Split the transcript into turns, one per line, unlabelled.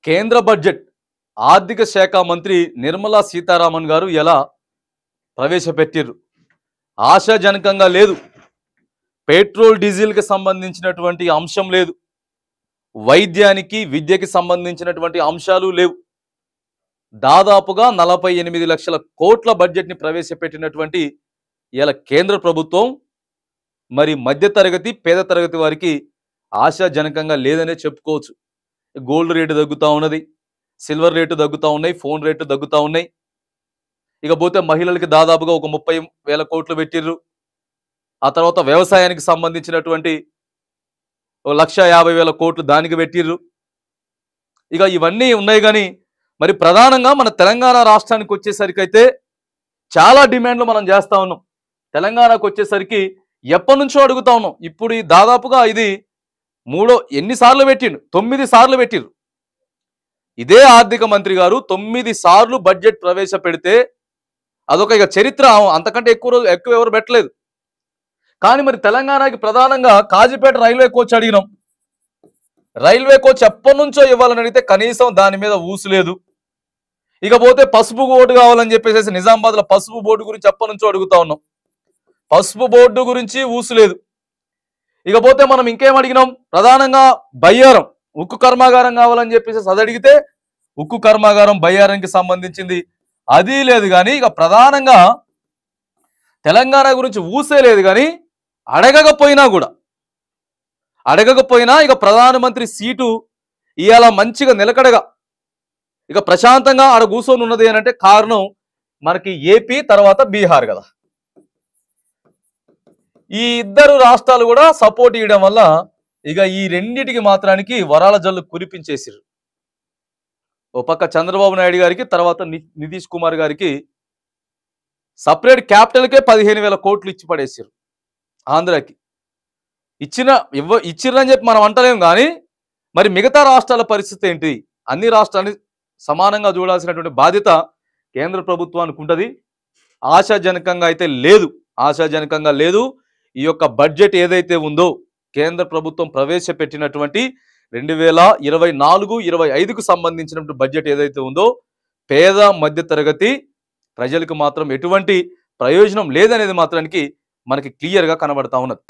కేంద్ర బడ్జెట్ ఆర్థిక శాఖ మంత్రి నిర్మలా సీతారామన్ గారు ఎలా ప్రవేశపెట్టారు. ఆశాజనకంగా లేదు. పెట్రోల్ డీజిల్కి సంబంధించినటువంటి అంశం లేదు. వైద్యానికి విద్యకి సంబంధించినటువంటి అంశాలు లేవు. దాదాపుగా 48 లక్షల కోట్ల బడ్జెట్ని ప్రవేశపెట్టినటువంటి ఇలా కేంద్ర ప్రభుత్వం మరి మధ్యతరగతి పేద తరగతి వారికి ఆశాజనకంగా లేదనే చెప్పుకోవచ్చు. గోల్డ్ రేటు తగ్గుతూ ఉన్నది, సిల్వర్ రేటు తగ్గుతూ ఉన్నాయి, ఫోన్ రేటు తగ్గుతూ ఉన్నాయి. ఇకపోతే మహిళలకి దాదాపుగా ఒక 30,000 కోట్లు పెట్టిర్రు. ఆ తర్వాత వ్యవసాయానికి సంబంధించినటువంటి 1,50,000 కోట్లు దానికి పెట్టిర్రు. ఇక ఇవన్నీ ఉన్నాయి. కానీ మరి ప్రధానంగా మన తెలంగాణ రాష్ట్రానికి వచ్చేసరికి అయితే చాలా డిమాండ్లు మనం చేస్తూ ఉన్నాం. తెలంగాణకు వచ్చేసరికి ఎప్పటి నుంచో అడుగుతా ఉన్నాం. ఇప్పుడు ఈ దాదాపుగా ఇది ఎన్నిసార్లు పెట్టిండు? 9 సార్లు పెట్టిర్రు. ఇదే ఆర్థిక మంత్రి గారు 9 సార్లు బడ్జెట్ ప్రవేశపెడితే అదొక ఇక చరిత్ర. అంతకంటే ఎక్కువ ఎవరు పెట్టలేదు. కానీ మరి తెలంగాణకి ప్రధానంగా కాజీపేట రైల్వే కోచ్ అడిగినాం. రైల్వే కోచ్ ఎప్పటి నుంచో ఇవ్వాలని అడిగితే కనీసం దాని మీద ఊసు లేదు. ఇకపోతే పసుపు బోర్డు కావాలని చెప్పేసి నిజామాబాద్లో పసుపు బోర్డు గురించి ఎప్పటి నుంచో అడుగుతా ఉన్నాం. పసుపు బోర్డు గురించి ఊసు లేదు. ఇకపోతే మనం ఇంకేం అడిగినాం? ప్రధానంగా బయ్యారం ఉక్కు కర్మాగారం కావాలని చెప్పేసి అది అడిగితే ఉక్కు కర్మాగారం బయ్యారంకి సంబంధించింది అది లేదు. కానీ ఇక ప్రధానంగా తెలంగాణ గురించి ఊసే లేదు. కానీ అడగకపోయినా ఇక ప్రధానమంత్రి సీటు ఇవాళ మంచిగా నిలకడగా ఇక ప్రశాంతంగా ఆడ కూర్చొని ఉన్నది అని అంటే కారణం మనకి ఏపీ తర్వాత బీహార్ కదా. ఈ ఇద్దరు రాష్ట్రాలు కూడా సపోర్ట్ ఇవ్వడం వల్ల ఇక ఈ రెండింటికి మాత్రానికి వరాల జల్లు కురిపించేసారు. ఓ పక్క చంద్రబాబు నాయుడు గారికి తర్వాత నితీష్ కుమార్ గారికి సపరేట్ క్యాపిటల్కే 15,000 కోట్లు ఇచ్చి పడేసారు. ఆంధ్రాకి ఇచ్చిరని చెప్పి మనం అంటలేం. కానీ మరి మిగతా రాష్ట్రాల పరిస్థితి ఏంటి? అన్ని రాష్ట్రాన్ని సమానంగా చూడాల్సినటువంటి బాధ్యత కేంద్ర ప్రభుత్వానికి ఉంటుంది. ఆశాజనకంగా లేదు. ఈ యొక్క బడ్జెట్ ఏదైతే ఉందో కేంద్ర ప్రభుత్వం ప్రవేశపెట్టినటువంటి 2024-25కు సంబంధించినటువంటి బడ్జెట్ ఏదైతే ఉందో పేద మధ్య తరగతి ప్రజలకు మాత్రం ఎటువంటి ప్రయోజనం లేదనేది మాత్రానికి మనకి క్లియర్గా కనబడతా ఉన్నది.